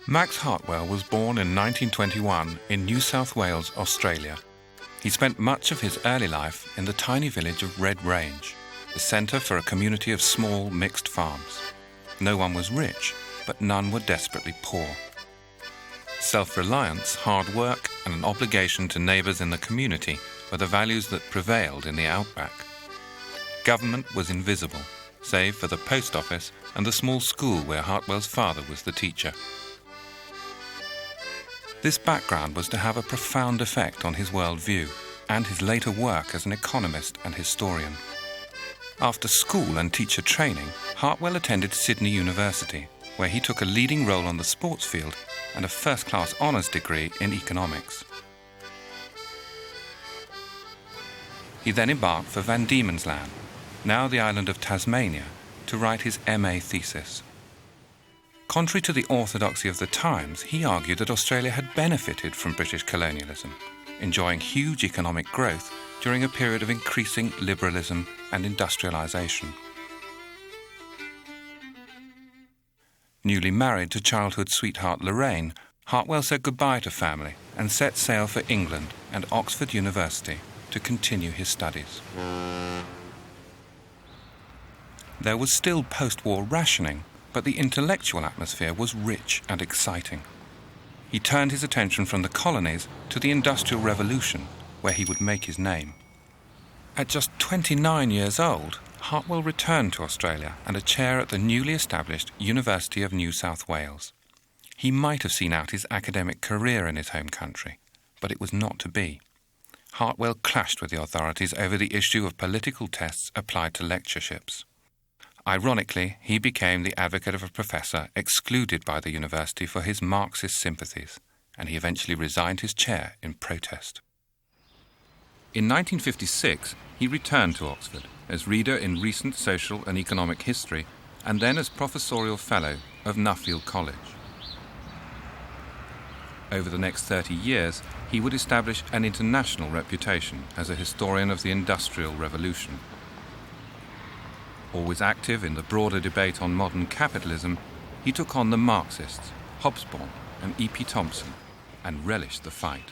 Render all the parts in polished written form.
Max Hartwell was born in 1921 in New South Wales, Australia. He spent much of his early life in the tiny village of Red Range, the centre for a community of small mixed farms. No one was rich, but none were desperately poor. Self-reliance, hard work, and an obligation to neighbours in the community were the values that prevailed in the outback. Government was invisible, save for the post office and the small school where Hartwell's father was the teacher. This background was to have a profound effect on his worldview and his later work as an economist and historian. After school and teacher training, Hartwell attended Sydney University, where he took a leading role on the sports field and a first-class honours degree in economics. He then embarked for Van Diemen's Land, now the island of Tasmania, to write his MA thesis. Contrary to the orthodoxy of the times, he argued that Australia had benefited from British colonialism, enjoying huge economic growth during a period of increasing liberalism and industrialisation. Newly married to childhood sweetheart Lorraine, Hartwell said goodbye to family and set sail for England and Oxford University to continue his studies. There was still post-war rationing, but the intellectual atmosphere was rich and exciting. He turned his attention from the colonies to the Industrial Revolution, where he would make his name. At just 29 years old, Hartwell returned to Australia and a chair at the newly established University of New South Wales. He might have seen out his academic career in his home country, but it was not to be. Hartwell clashed with the authorities over the issue of political tests applied to lectureships. Ironically, he became the advocate of a professor excluded by the university for his Marxist sympathies, and he eventually resigned his chair in protest. In 1956, he returned to Oxford as reader in recent social and economic history, and then as professorial fellow of Nuffield College. Over the next 30 years, he would establish an international reputation as a historian of the Industrial Revolution. Always active in the broader debate on modern capitalism, he took on the Marxists, Hobsbawm and E.P. Thompson, and relished the fight.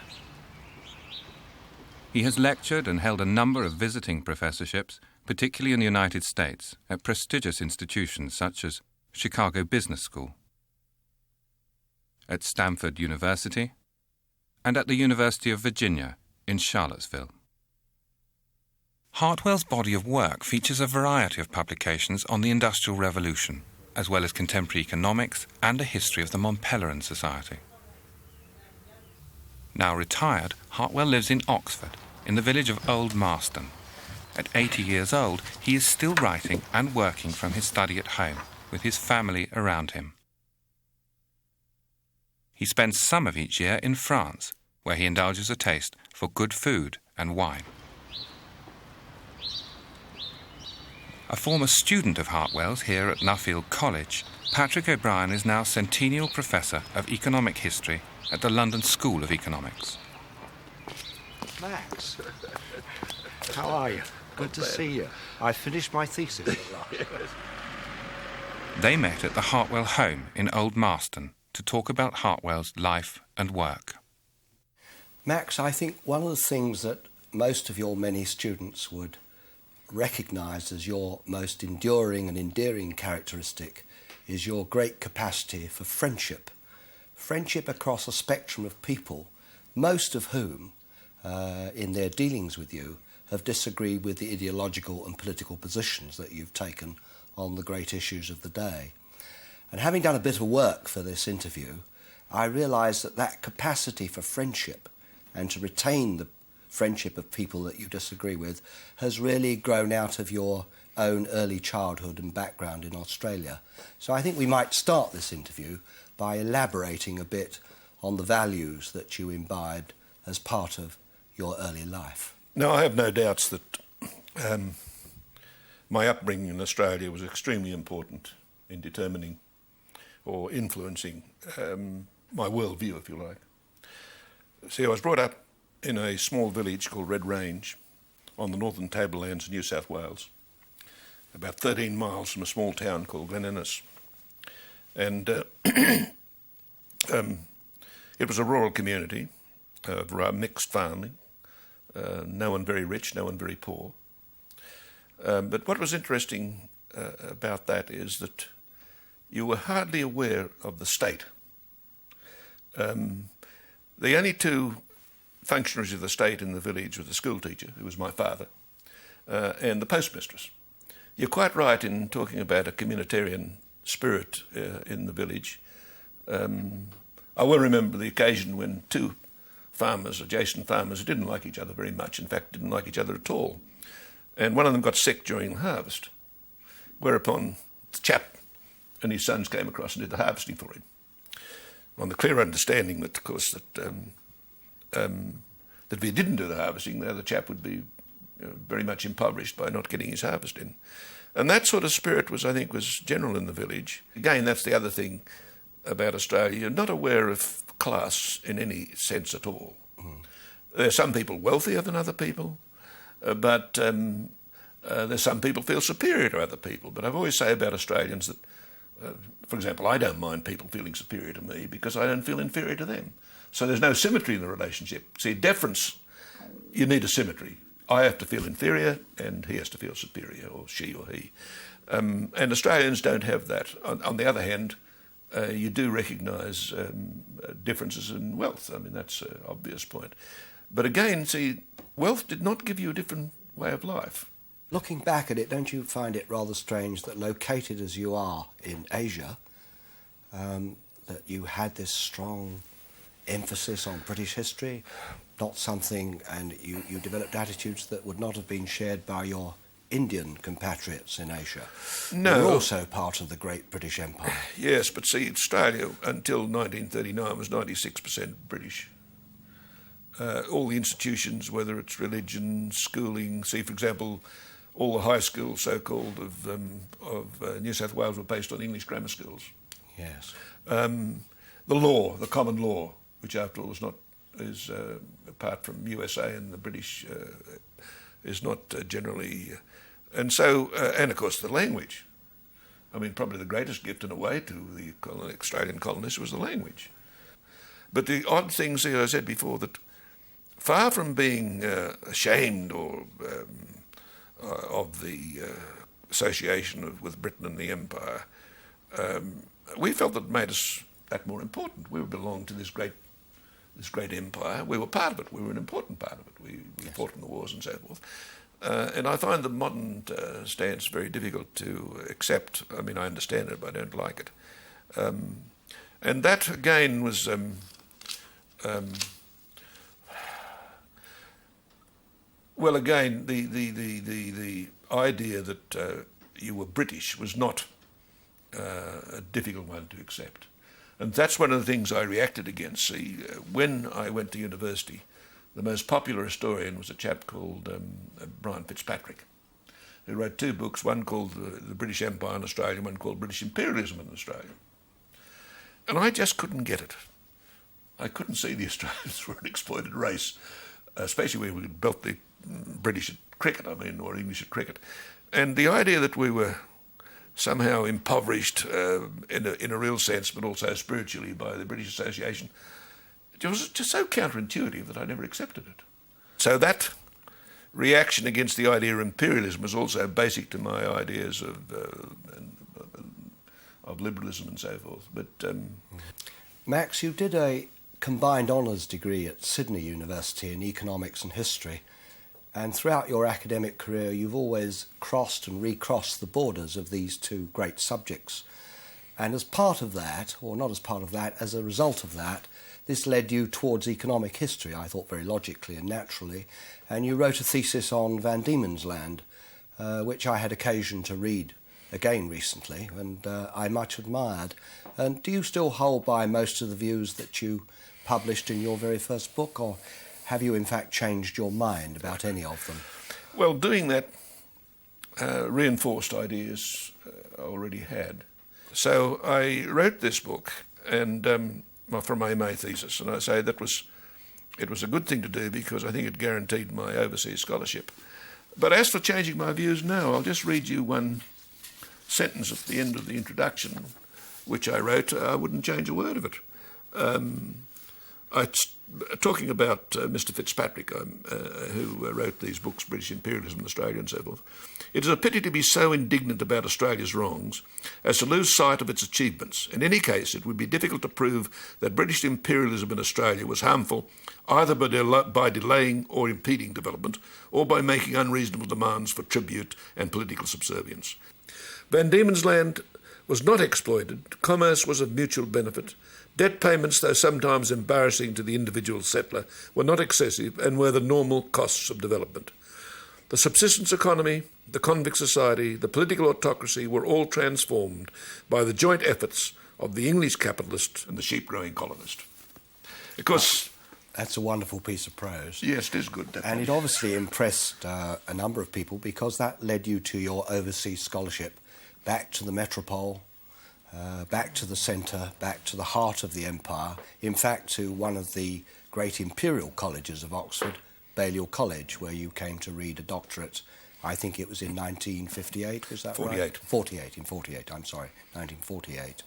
He has lectured and held a number of visiting professorships, particularly in the United States, at prestigious institutions such as Chicago Business School, at Stanford University, and at the University of Virginia in Charlottesville. Hartwell's body of work features a variety of publications on the Industrial Revolution, as well as contemporary economics and a history of the Mont Pelerin Society. Now retired, Hartwell lives in Oxford, in the village of Old Marston. At 80 years old, he is still writing and working from his study at home, with his family around him. He spends some of each year in France, where he indulges a taste for good food and wine. A former student of Hartwell's here at Nuffield College, Patrick O'Brien is now Centennial Professor of Economic History at the London School of Economics. Max, how are you? Good to see you. I finished my thesis. They met at the Hartwell home in Old Marston to talk about Hartwell's life and work. Max, I think one of the things that most of your many students would recognise as your most enduring and endearing characteristic is your great capacity for friendship. Friendship across a spectrum of people, most of whom, in their dealings with you, have disagreed with the ideological and political positions that you've taken on the great issues of the day. And having done a bit of work for this interview, I realised that that capacity for friendship and to retain the friendship of people that you disagree with has really grown out of your own early childhood and background in Australia. So I think we might start this interview by elaborating a bit on the values that you imbibed as part of your early life. No, I have no doubts that my upbringing in Australia was extremely important in determining or influencing my worldview, if you like. See, I was brought up in a small village called Red Range on the northern tablelands of New South Wales, about 13 miles from a small town called Glen Innes. And It was a rural community, mixed farming, no one very rich, no one very poor. But what was interesting about that is that you were hardly aware of the state. The only two functionaries of the state in the village were the school teacher, who was my father, and the postmistress. You're quite right in talking about a communitarian spirit in the village. I will remember the occasion when two farmers, adjacent farmers, who didn't like each other very much, in fact didn't like each other at all, and one of them got sick during the harvest, whereupon the chap and his sons came across and did the harvesting for him, on the clear understanding that, of course, that if he didn't do the harvesting, the other chap would be very much impoverished by not getting his harvest in. And that sort of spirit was, I think, was general in the village. Again, that's the other thing about Australia. You're not aware of class in any sense at all. There are some people wealthier than other people, but there's some people feel superior to other people. But I've always say about Australians that, for example, I don't mind people feeling superior to me because I don't feel inferior to them. So there's no symmetry in the relationship. See, deference, you need a symmetry. I have to feel inferior and he has to feel superior, or she or he. And Australians don't have that. On the other hand, you do recognise differences in wealth. I mean, that's an obvious point. But again, see, wealth did not give you a different way of life. Looking back at it, don't you find it rather strange that located as you are in Asia, that you had this strong emphasis on British history, not something, and you developed attitudes that would not have been shared by your Indian compatriots in Asia? No. You're also part of the great British Empire. Yes, but see, Australia until 1939 was 96% British. All the institutions, whether it's religion, schooling, see, for example, all the high schools, so-called, of New South Wales were based on English grammar schools. Yes. The law, the common law, which after all is apart from USA and the British, is not generally... and so, and of course the language. I mean, probably the greatest gift in a way to the Australian colonists was the language. But the odd things, as I said before, that far from being ashamed or of the association with Britain and the Empire, we felt that it made us that more important. We belonged to this great empire. We were part of it. We were an important part of it. We yes. fought in the wars and so forth. And I find the modern stance very difficult to accept. I mean, I understand it, but I don't like it. And that, again, was... well, again, the idea that you were British was not a difficult one to accept. And that's one of the things I reacted against. See, when I went to university, the most popular historian was a chap called Brian Fitzpatrick, who wrote two books, one called The British Empire in Australia, one called British Imperialism in Australia. And I just couldn't get it. I couldn't see the Australians were an exploited race, especially when we built the British at cricket, I mean, or English at cricket. And the idea that we were somehow impoverished in a real sense, but also spiritually by the British Association, it was just so counterintuitive that I never accepted it. So that reaction against the idea of imperialism was also basic to my ideas of liberalism and so forth. But Max, you did a combined honours degree at Sydney University in economics and history, and throughout your academic career you've always crossed and recrossed the borders of these two great subjects. And as part of that, or not as part of that, as a result of that, this led you towards economic history, I thought very logically and naturally, and you wrote a thesis on Van Diemen's Land, which I had occasion to read again recently, and I much admired. And do you still hold by most of the views that you published in your very first book, or have you in fact changed your mind about any of them? Well, doing that reinforced ideas I already had. So I wrote this book and from my MA thesis, and I say it was a good thing to do because I think it guaranteed my overseas scholarship. But as for changing my views, no, I'll just read you one sentence at the end of the introduction, which I wrote. I wouldn't change a word of it. Talking about Mr. Fitzpatrick, who wrote these books, British Imperialism in Australia and so forth, it is a pity to be so indignant about Australia's wrongs as to lose sight of its achievements. In any case, it would be difficult to prove that British imperialism in Australia was harmful either by delaying or impeding development or by making unreasonable demands for tribute and political subservience. Van Diemen's Land was not exploited, commerce was of mutual benefit, debt payments, though sometimes embarrassing to the individual settler, were not excessive and were the normal costs of development. The subsistence economy, the convict society, the political autocracy were all transformed by the joint efforts of the English capitalist and the sheep-growing colonist. Of course, that's a wonderful piece of prose. Yes, it is good. Definitely. And it obviously impressed a number of people because that led you to your overseas scholarship, back to the metropole, back to the centre, back to the heart of the empire, in fact to one of the great imperial colleges of Oxford, Balliol College, where you came to read a doctorate. I think it was in 1958, was that 48. right? 48, I'm sorry, 1948.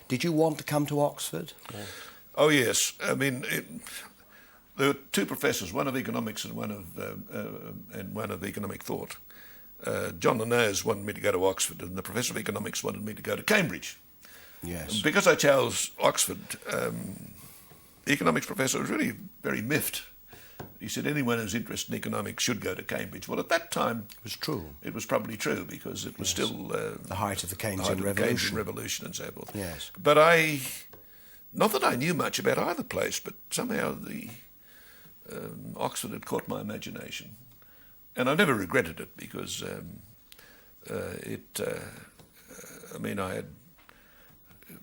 Did you want to come to Oxford? Or? Oh, yes. I mean, there were two professors, one of economics and one of economic thought. John the Nose wanted me to go to Oxford, and the professor of economics wanted me to go to Cambridge. Yes. Because I chose Oxford, the economics professor was really very miffed. He said anyone who's interested in economics should go to Cambridge. Well, at that time, it was true. It was probably true because it was still the height of the Keynesian Revolution and so forth. Yes. But not that I knew much about either place, but somehow Oxford had caught my imagination. And I never regretted it because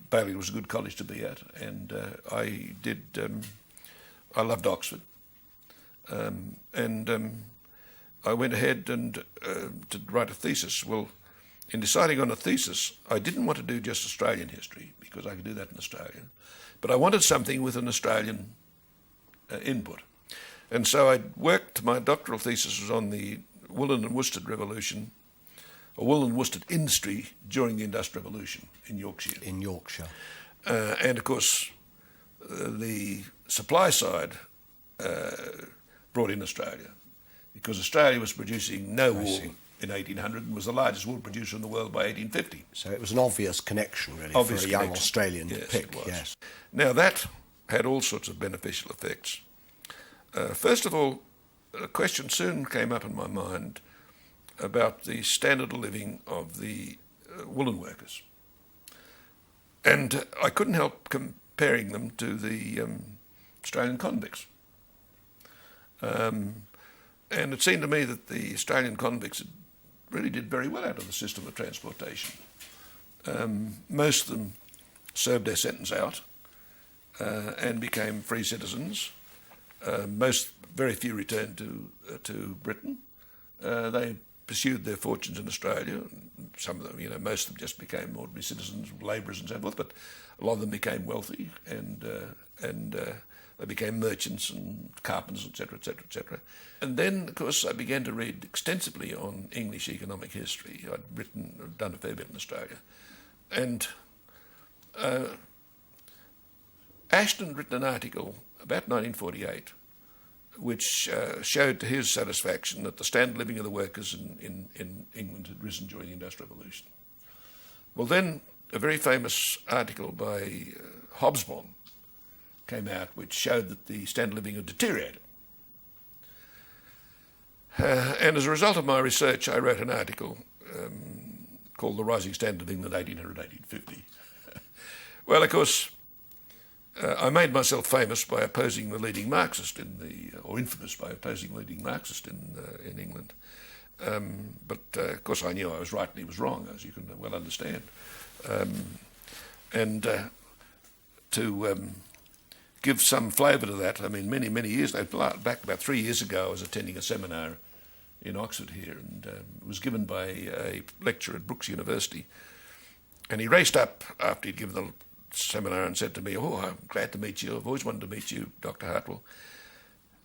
Bailey was a good college to be at, and I loved Oxford. I went ahead and to write a thesis. Well, in deciding on a thesis, I didn't want to do just Australian history because I could do that in Australia, but I wanted something with an Australian input. And so I worked, my doctoral thesis was on the woolen and worsted revolution, or wool and worsted industry during the Industrial Revolution in Yorkshire. In Yorkshire. And of course, the supply side brought in Australia, because Australia was producing no wool in 1800 and was the largest wool producer in the world by 1850. So it was an obvious connection, really, for a young Australian to pick. It was. Yes. Now that had all sorts of beneficial effects. First of all, a question soon came up in my mind about the standard of living of the woolen workers. And I couldn't help comparing them to the Australian convicts. And it seemed to me that the Australian convicts really did very well out of the system of transportation. Most of them served their sentence out and became free citizens. Very few returned to Britain. They pursued their fortunes in Australia. Some of them, most of them just became ordinary citizens, labourers and so forth, but a lot of them became wealthy and they became merchants and carpenters, etc., etc., etc. And then, of course, I began to read extensively on English economic history. I'd done a fair bit in Australia. And Ashton had written an article about 1948 which showed to his satisfaction that the standard of living of the workers in England had risen during the Industrial Revolution. Well, then a very famous article by Hobsbawm came out which showed that the standard of living had deteriorated. And as a result of my research, I wrote an article called The Rising Standard of England 1800-1850. Well, of course, I made myself famous by opposing the leading Marxist or infamous by opposing the leading Marxist in England. But of course I knew I was right and he was wrong, as you can well understand. To give some flavour to that, I mean, many years, back about 3 years ago, I was attending a seminar in Oxford here, and it was given by a lecturer at Brookes University. And he raced up after he'd given the seminar and said to me, "Oh, I'm glad to meet you. I've always wanted to meet you, Dr. Hartwell."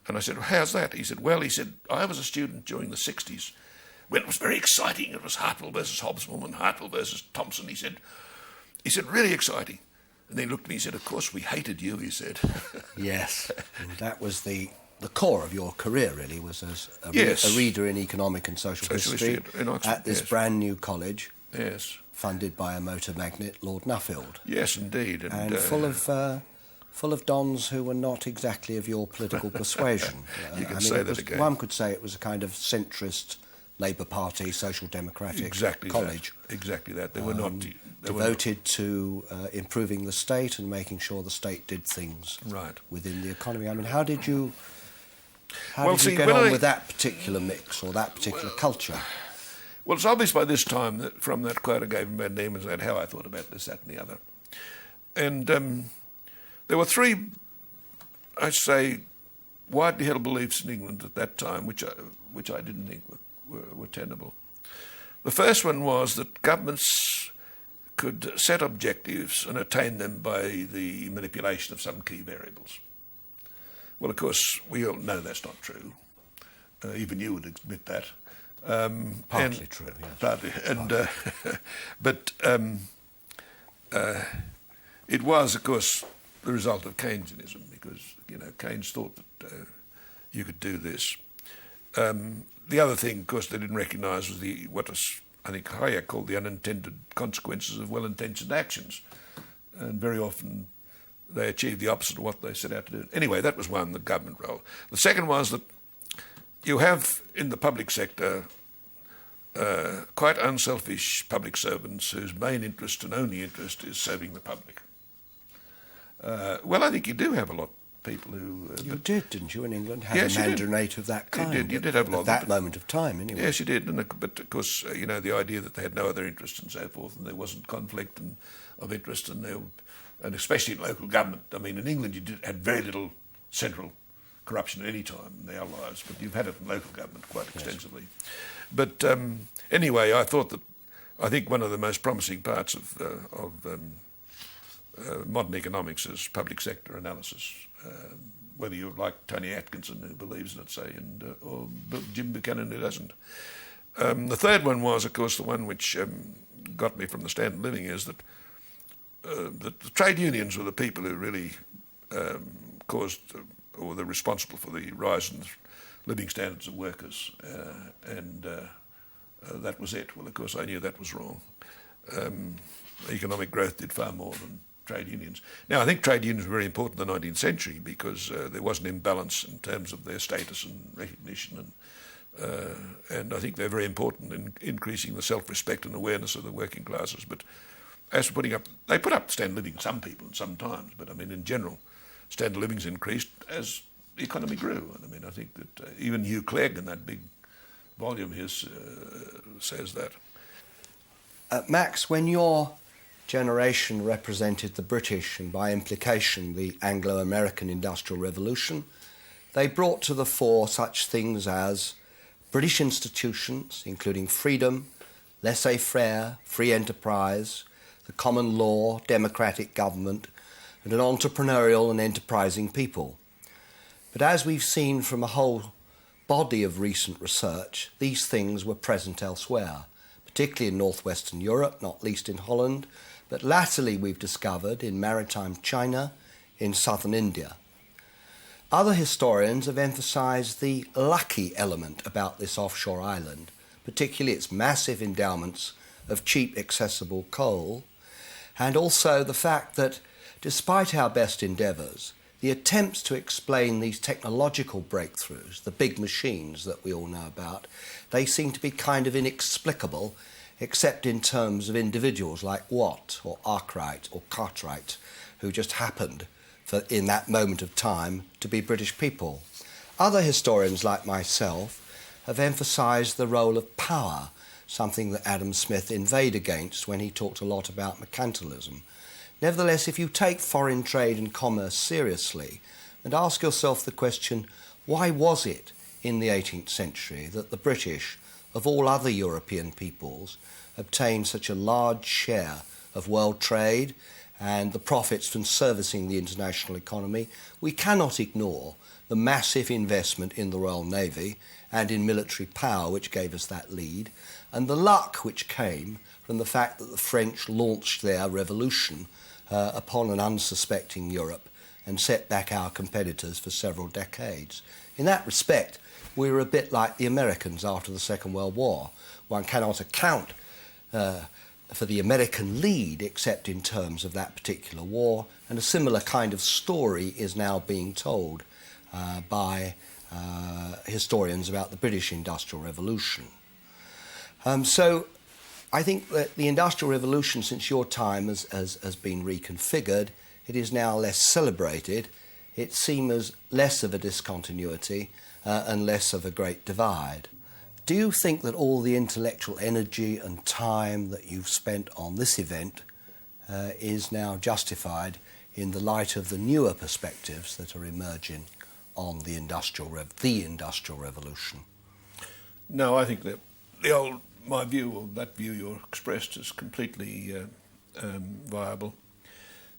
And I said, "Well, how's that?" He said, I was a student during the 60s when it was very exciting. It was Hartwell versus Hobsbawm and Hartwell versus Thompson. He said, really exciting. And then he looked at me and said, "Of course we hated you," he said. Yes, and that was the core of your career, really, was as a reader in economic and social history in Oxford, at this brand new college. Yes. Funded by a motor magnate, Lord Nuffield. Yes, indeed. And full of dons who were not exactly of your political persuasion. You can say that again. One could say it was a kind of centrist Labour Party, Social Democratic college. Exactly that. They were not... devoted to improving the state and making sure the state did things within the economy. I mean, how did you get on with that particular mix or that particular culture? Well, it's obvious by this time that from that quote I gave him about Neiman's and how I thought about this, that and the other. And there were three, I'd say, widely held beliefs in England at that time, which I didn't think were tenable. The first one was that governments could set objectives and attain them by the manipulation of some key variables. Well, of course, we all know that's not true. Even you would admit that. Partly true, yes. Partly, but it was, of course, the result of Keynesianism, because Keynes thought that you could do this. The other thing, of course, they didn't recognise was what I think Hayek called the unintended consequences of well-intentioned actions, and very often they achieved the opposite of what they set out to do. Anyway, that was one, the government role. The second was that you have in the public sector quite unselfish public servants whose main interest and only interest is serving the public. Well, I think you do have a lot of people who... you did, didn't you, in England? Have a mandate of that kind. You did have a lot. At that moment of time, anyway. Yes, you did. But, of course, the idea that they had no other interest and so forth, and there wasn't conflict of interest, and especially in local government. I mean, in England, you had very little central corruption at any time in their lives, but you've had it in local government quite extensively. Yes. But anyway, I think one of the most promising parts of modern economics is public sector analysis. Whether you're like Tony Atkinson, who believes in it, say, or Jim Buchanan, who doesn't. The third one was, of course, the one which got me from the standard of living, is that the trade unions were the people who really caused or were responsible for the rise in the living standards of workers, and that was it. Well, of course, I knew that was wrong. Economic growth did far more than trade unions. Now, I think trade unions were very important in the 19th century because there was an imbalance in terms of their status and recognition, and I think they're very important in increasing the self-respect and awareness of the working classes. But as for they put up standard of living, some people, sometimes, but I mean, in general, standard of living's increased as the economy grew. And I mean, I think that even Hugh Clegg in that big volume says that. Max, when your generation represented the British and by implication the Anglo-American Industrial Revolution, they brought to the fore such things as British institutions, including freedom, laissez-faire, free enterprise, the common law, democratic government, and an entrepreneurial and enterprising people. But as we've seen from a whole body of recent research, these things were present elsewhere, particularly in northwestern Europe, not least in Holland, but latterly we've discovered in maritime China, in southern India. Other historians have emphasised the lucky element about this offshore island, particularly its massive endowments of cheap, accessible coal, and also the fact that, despite our best endeavours, the attempts to explain these technological breakthroughs, the big machines that we all know about, they seem to be kind of inexplicable, except in terms of individuals like Watt or Arkwright or Cartwright, who just happened, in that moment of time, to be British people. Other historians like myself have emphasised the role of power, something that Adam Smith inveighed against when he talked a lot about mercantilism. Nevertheless, if you take foreign trade and commerce seriously and ask yourself the question, why was it in the 18th century that the British, of all other European peoples, obtained such a large share of world trade and the profits from servicing the international economy, we cannot ignore the massive investment in the Royal Navy and in military power which gave us that lead, and the luck which came from the fact that the French launched their revolution upon an unsuspecting Europe and set back our competitors for several decades. In that respect, we were a bit like the Americans after the Second World War. One cannot account for the American lead except in terms of that particular war, and a similar kind of story is now being told by historians about the British Industrial Revolution. So I think that the Industrial Revolution since your time has been reconfigured. It is now less celebrated. It seems less of a discontinuity and less of a great divide. Do you think that all the intellectual energy and time that you've spent on this event is now justified in the light of the newer perspectives that are emerging on the Industrial Revolution? No, I think that my view, or that view you expressed, is completely viable.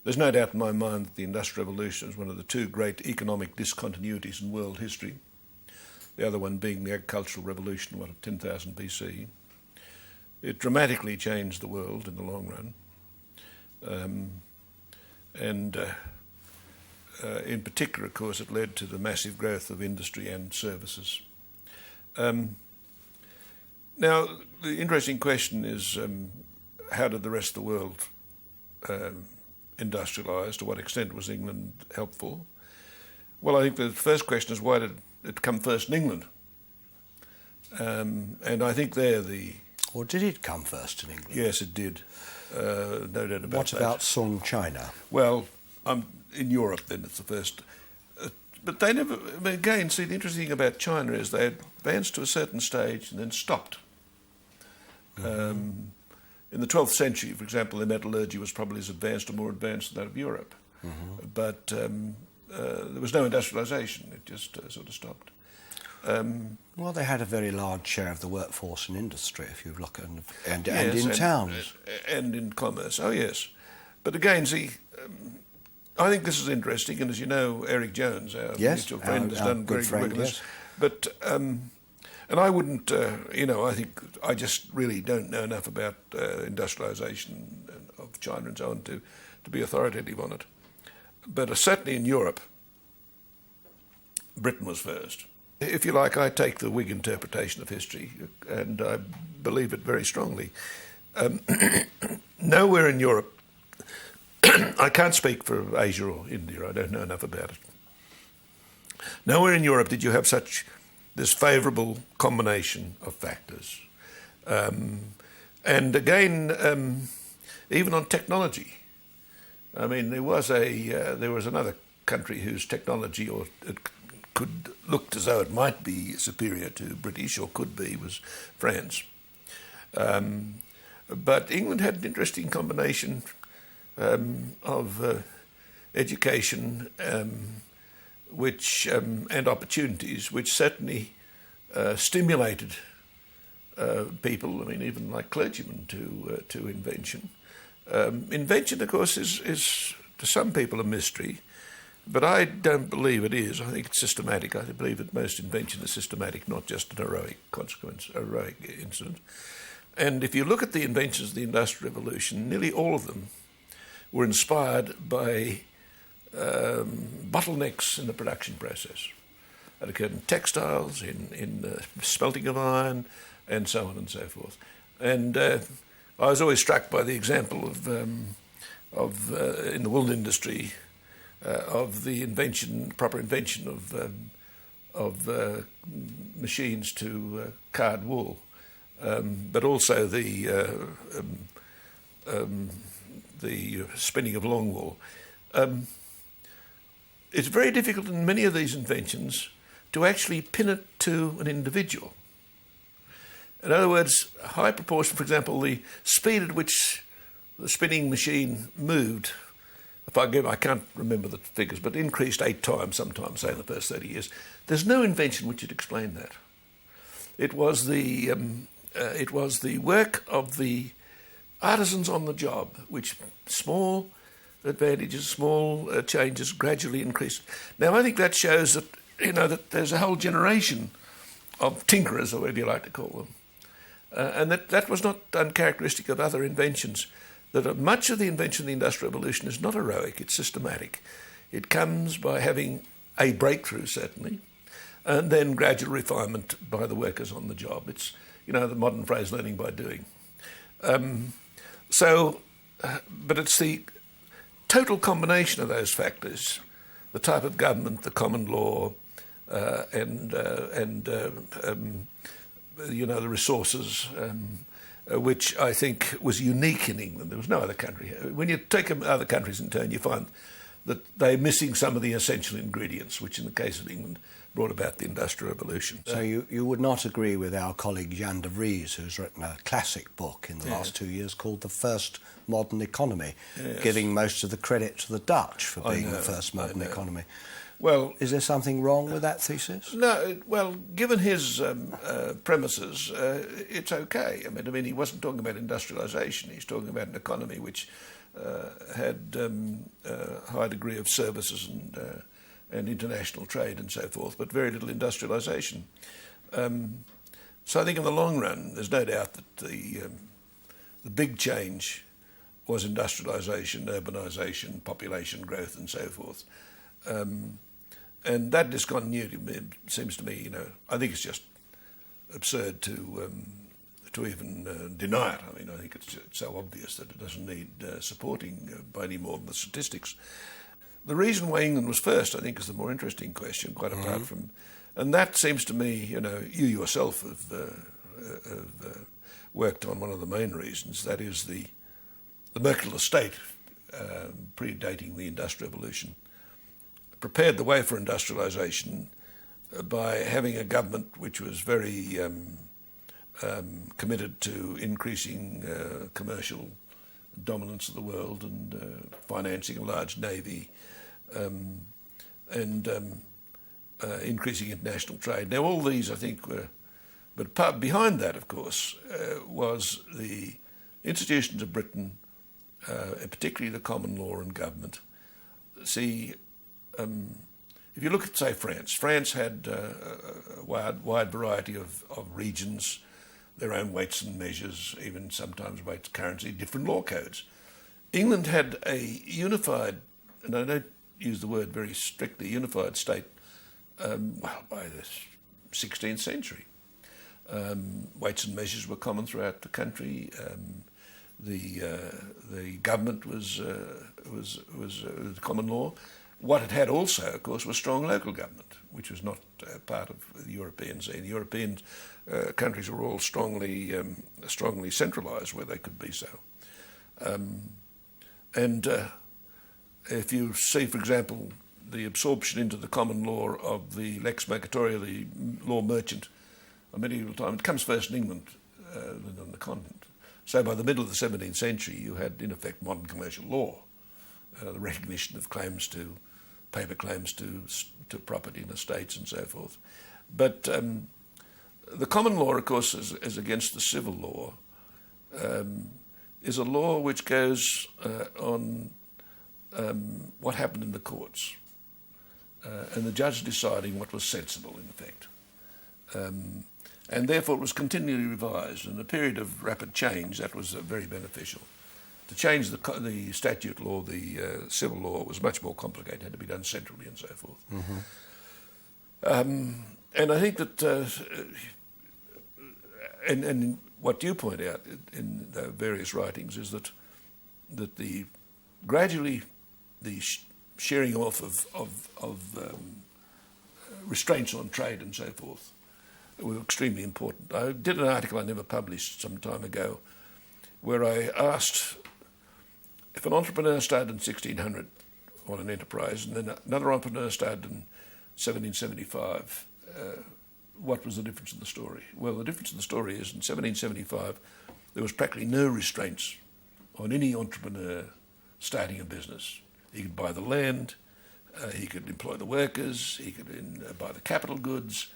There's no doubt in my mind that the Industrial Revolution is one of the two great economic discontinuities in world history, the other one being the Agricultural Revolution, of 10,000 BC. It dramatically changed the world in the long run. In particular, of course, it led to the massive growth of industry and services. Now, the interesting question is, how did the rest of the world industrialise? To what extent was England helpful? Well, I think the first question is, why did it come first in England? And I think Or did it come first in England? Yes, it did. No doubt about that. What about Sung China? Well, in Europe then it's the first. But they never, again, see, the interesting thing about China is they advanced to a certain stage and then stopped. In the 12th century, for example, their metallurgy was probably as advanced or more advanced than that of Europe. But there was no industrialisation. It just sort of stopped. Well, they had a very large share of the workforce in industry, if you look, and Yes, in towns. And in commerce, oh yes. But again, see, I think this is interesting, and as you know, Eric Jones, our mutual friend, has done great work on this. But, and I wouldn't, I think I just really don't know enough about industrialisation of China and so on to be authoritative on it. But certainly in Europe, Britain was first. If you like, I take the Whig interpretation of history, and I believe it very strongly. Nowhere in Europe, I can't speak for Asia or India, I don't know enough about it. Nowhere in Europe did you have this favourable combination of factors. And again, even on technology, I mean, there was another country whose technology, or it looked as though it might be superior to British, or could be, was France. But England had an interesting combination of education and opportunities, which certainly stimulated people, I mean, even like clergymen, to invention. Invention, of course, is to some people a mystery, but I don't believe it is. I think it's systematic. I believe that most invention is systematic, not just an heroic incident. And if you look at the inventions of the Industrial Revolution, nearly all of them were inspired by bottlenecks in the production process. That occurred in textiles, in smelting of iron, and so on and so forth. And I was always struck by the example of in the wool industry, of the proper invention of machines to card wool, but also the spinning of long wool. It's very difficult in many of these inventions to actually pin it to an individual. In other words, a high proportion, for example, the speed at which the spinning machine moved, I can't remember the figures, but increased 8 times sometimes, say, in the first 30 years. There's no invention which would explain that. It was the work of the artisans on the job, which small advantages, small changes gradually increased. Now, I think that shows that, that there's a whole generation of tinkerers, or whatever you like to call them, and that was not uncharacteristic of other inventions. that much of the invention of the Industrial Revolution is not heroic, it's systematic. It comes by having a breakthrough, certainly, and then gradual refinement by the workers on the job. It's, the modern phrase, learning by doing. But it's the total combination of those factors, the type of government, the common law, and the resources, which I think was unique in England. There was no other country. When you take other countries in turn, you find that they're missing some of the essential ingredients, which in the case of England brought about the Industrial Revolution. So you would not agree with our colleague Jan de Vries, who's written a classic book in the last 2 years called The First Modern Economy, giving most of the credit to the Dutch for being the first modern economy. Well, is there something wrong with that thesis? No. Well, given his premises, it's okay. I mean, he wasn't talking about industrialisation. He's talking about an economy which had a high degree of services and international trade and so forth, but very little industrialisation. So I think in the long run, there's no doubt that the big change was industrialisation, urbanisation, population growth, and so forth. And that discontinuity, it seems to me, I think it's just absurd to even deny it. I mean, I think it's so obvious that it doesn't need supporting by any more than the statistics. The reason why England was first, I think, is the more interesting question, quite apart from... And that seems to me, you yourself have worked on one of the main reasons, that is the mercantile state, predating the Industrial Revolution, prepared the way for industrialisation by having a government which was very committed to increasing commercial dominance of the world and financing a large navy and increasing international trade. Now, all these, I think, were... But behind that, of course, was the institutions of Britain, particularly the common law and government. See, if you look at, say, France had a wide variety of regions, their own weights and measures, even sometimes weights, currency, different law codes. England had a unified, and I don't use the word very strictly, unified state, by the 16th century. Weights and measures were common throughout the country. The government was common law. What it had also, of course, was strong local government, which was not part of the European scene. The European countries were all strongly centralised where they could be so. And if you see, for example, the absorption into the common law of the lex mercatoria, the law merchant, of medieval time, it comes first in England than on the continent. So by the middle of the 17th century, you had, in effect, modern commercial law, the recognition of claims to, paper claims to property and estates and so forth. But the common law, of course, is against the civil law, is a law which goes on what happened in the courts, and the judge deciding what was sensible, in effect. And therefore it was continually revised. In a period of rapid change, that was very beneficial. To change the statute law, the civil law, was much more complicated, had to be done centrally and so forth. Mm-hmm. And I think that, and what you point out in the various writings is that gradually the shearing off of restraints on trade and so forth were extremely important. I did an article I never published some time ago where I asked if an entrepreneur started in 1600 on an enterprise and then another entrepreneur started in 1775, what was the difference in the story? Well, the difference in the story is in 1775 there was practically no restraints on any entrepreneur starting a business. He could buy the land, he could employ the workers, he could buy the capital goods,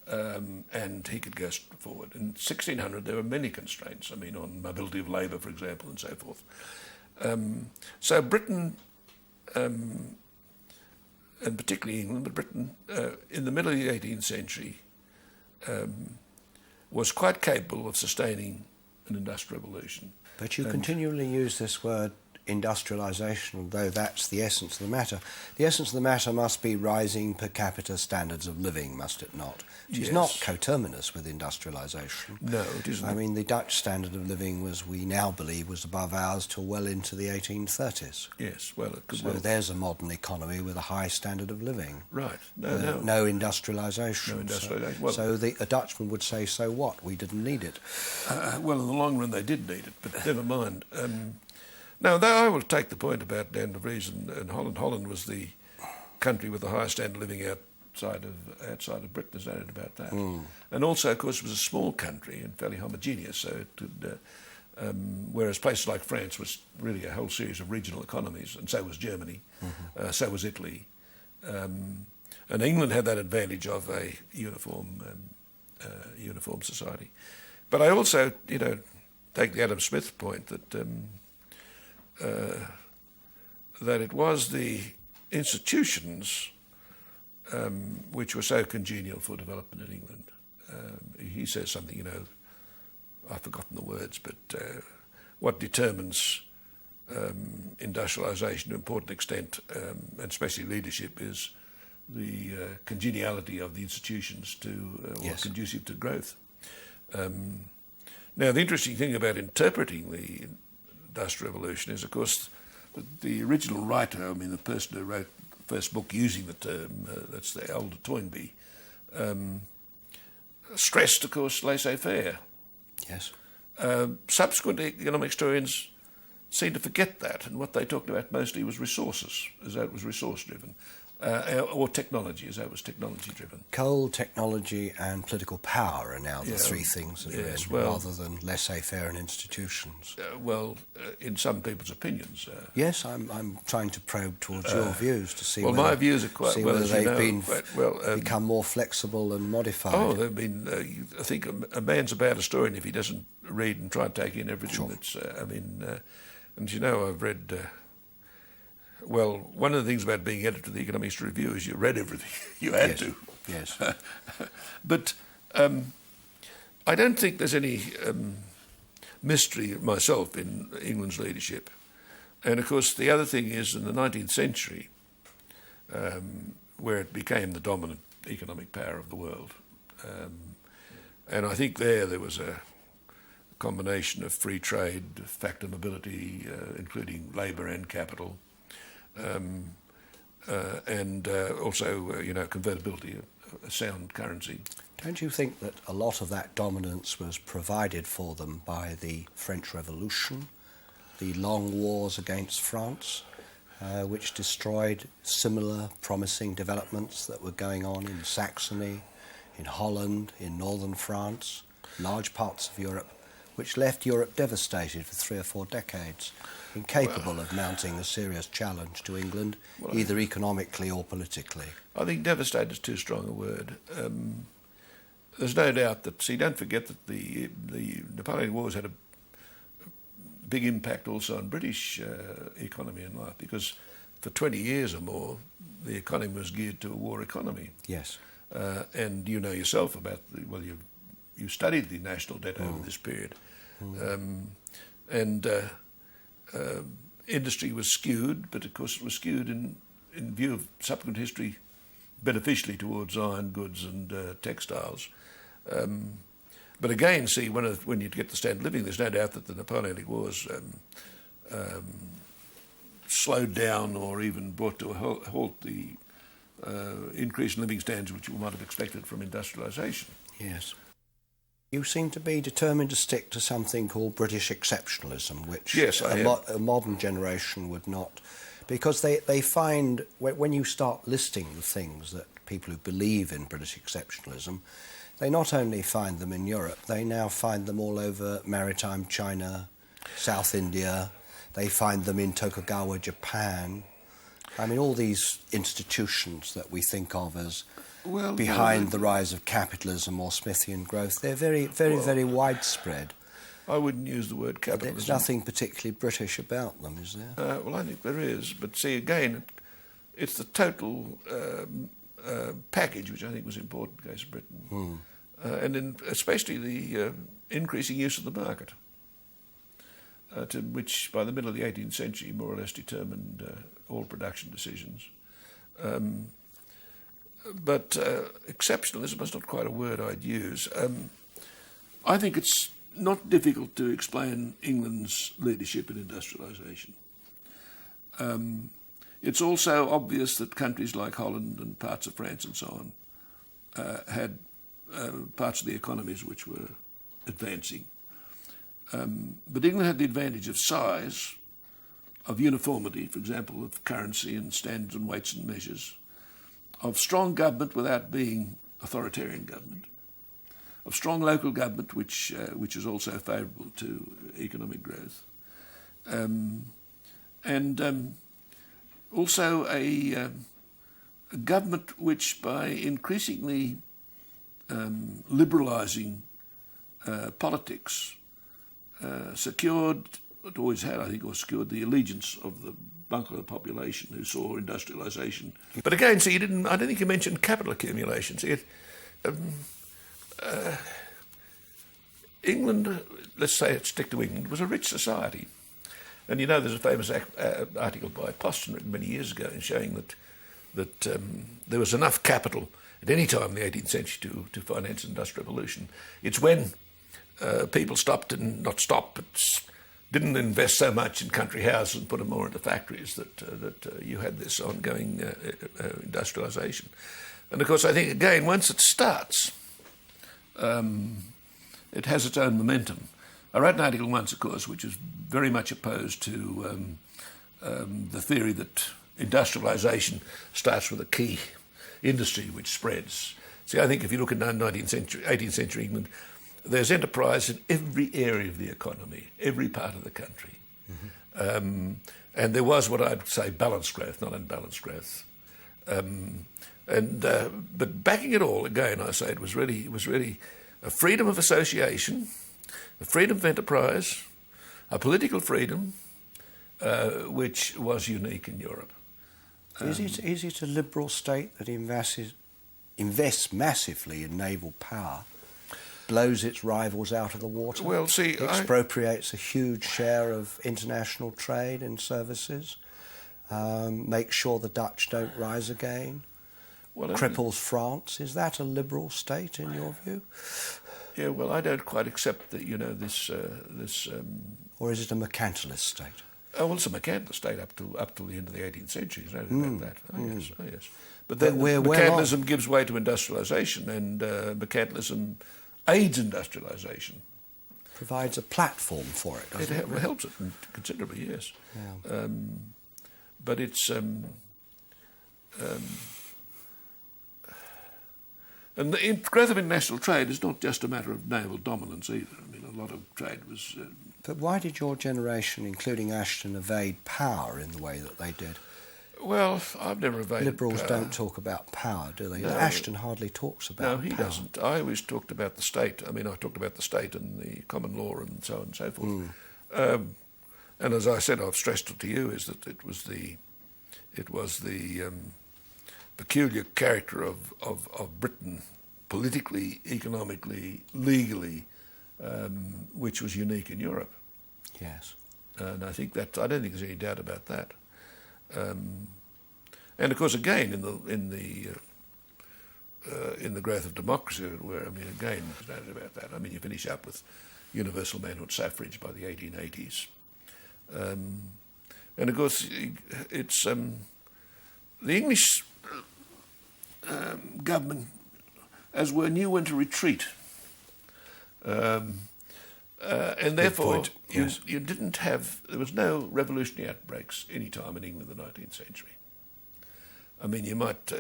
and he could go forward. In 1600, there were many constraints, on mobility of labour, for example, and so forth. So Britain, and particularly England, but Britain, in the middle of the 18th century, was quite capable of sustaining an industrial revolution. But you continually use this word industrialisation, though that's the essence of the matter. The essence of the matter must be rising per capita standards of living, must it not? Which is not coterminous with industrialisation. No, it isn't. I mean, the Dutch standard of living we now believe, was above ours till well into the 1830s. Yes, well, it could So there's a modern economy with a high standard of living. Right. No industrialisation. No industrialisation. So a Dutchman would say, so what? We didn't need it. Well, in the long run, they did need it, but never mind. Now, though I will take the point about Dan de Vries and Holland. Holland was the country with the highest standard of living outside of Britain. There's no doubt about that. And also, of course, it was a small country and fairly homogeneous. So it could, whereas places like France was really a whole series of regional economies, and so was Germany, so was Italy, and England had that advantage of a uniform society. But I also, take the Adam Smith point that. That it was the institutions which were so congenial for development in England. He says something, I've forgotten the words, but what determines industrialisation to an important extent, and especially leadership, is the congeniality of the institutions or conducive to growth. Now, the interesting thing about interpreting the Industrial Revolution is, of course, the original writer, the person who wrote the first book using the term, that's the elder Toynbee, stressed, of course, laissez-faire. Yes. Subsequent economic historians seem to forget that, and what they talked about mostly was resources, as though it was resource-driven, or technology, as though it was technology-driven. Coal, technology and political power are now the three things that are in, rather than laissez-faire and institutions. In some people's opinions. Yes, I'm trying to probe towards your views to see my views are quite whether they've become more flexible and modified. Oh, they've been. I think a man's a bad historian if he doesn't read and try and take in everything that's. And I've read. One of the things about being editor of the Economic History Review is you read everything. You had to. Yes. But I don't think there's any mystery myself in England's leadership. And of course, the other thing is in the 19th century, where it became the dominant economic power of the world. And I think there was a combination of free trade, factor mobility, including labour and capital, and also, convertibility, a sound currency. Don't you think that a lot of that dominance was provided for them by the French Revolution, the long wars against France, which destroyed similar promising developments that were going on in Saxony, in Holland, in northern France, large parts of Europe, which left Europe devastated for 3 or 4 decades, incapable of mounting a serious challenge to England, either economically or politically? I think devastated is too strong a word. There's no doubt that, don't forget that the Napoleonic Wars had a big impact also on British economy and life, because for 20 years or more, the economy was geared to a war economy. Yes. And you know yourself about you studied the national debt over this period. Industry was skewed, but of course it was skewed in view of subsequent history beneficially towards iron goods and textiles. But again, see, when you get the standard of living, there's no doubt that the Napoleonic Wars slowed down or even brought to a halt the increase in living standards which you might have expected from industrialisation. Yes. You seem to be determined to stick to something called British exceptionalism, which a modern generation would not, because they find, when you start listing the things that people who believe in British exceptionalism, they not only find them in Europe, they now find them all over maritime China, South India, they find them in Tokugawa, Japan. I mean, all these institutions that we think of as behind the rise of capitalism or Smithian growth, they're very, very, very widespread. I wouldn't use the word capitalism. There's nothing particularly British about them, is there? I think there is. But see, again, it's the total package which I think was important in the case of Britain. And especially the increasing use of the market. which by the middle of the 18th century more or less determined all production decisions. But exceptionalism is not quite a word I'd use. I think it's not difficult to explain England's leadership in industrialisation. It's also obvious that countries like Holland and parts of France and so on had parts of the economies which were advancing. But England had the advantage of size, of uniformity, for example, of currency and standards and weights and measures, of strong government without being authoritarian government, of strong local government which is also favourable to economic growth, and also a government which, by increasingly liberalising politics, secured, it always had, I think, or secured the allegiance of the bulk of the population who saw industrialisation. But again, see, I don't think you mentioned capital accumulation. See, England, let's say, stick to England, was a rich society. And you know, there's a famous article by Poston written many years ago showing that there was enough capital at any time in the 18th century to finance an industrial revolution. It's when people but didn't invest so much in country houses and put them more into factories that you had this ongoing industrialisation. And of course, I think, again, once it starts, it has its own momentum. I wrote an article once, of course, which is very much opposed to the theory that industrialisation starts with a key industry which spreads. See, I think if you look at 18th century England, there's enterprise in every area of the economy, every part of the country. Mm-hmm. And there was what I'd say balanced growth, not unbalanced growth. But backing it all, again, I say it was really a freedom of association, a freedom of enterprise, a political freedom, which was unique in Europe. Is it a liberal state that invests massively in naval power, blows its rivals out of the water, well, see, expropriates a huge share of international trade and services, makes sure the Dutch don't rise again, cripples France? Is that a liberal state in your view? Yeah, well, I don't quite accept that, this... or is it a mercantilist state? Oh, well, it's a mercantilist state up till the end of the 18th century. There's no doubt about that. Oh, yes. But then mercantilism gives way to industrialisation, and mercantilism aids industrialisation. Provides a platform for it, doesn't it? It helps it considerably, yes. Yeah. But it's... and the growth of international trade is not just a matter of naval dominance either. I mean, a lot of trade was... But why did your generation, including Ashton, evade power in the way that they did? Well, I've never evaded Liberals power. don't talk about power, do they? No. Ashton hardly talks about power. No, he doesn't. I always talked about the state. I mean, I talked about the state and the common law and so on and so forth. And as I said, I've stressed it to you, is that it was the peculiar character of Britain, politically, economically, legally, which was unique in Europe. Yes. And I think I don't think there's any doubt about that. And of course, again, in the growth of democracy, where, I mean, again, there's no doubt about that. I mean, you finish up with universal manhood suffrage by the 1880s. And of course, it's the English government, as were, knew when to retreat. And therefore, you didn't have... There was no revolutionary outbreaks any time in England in the 19th century. I mean, you might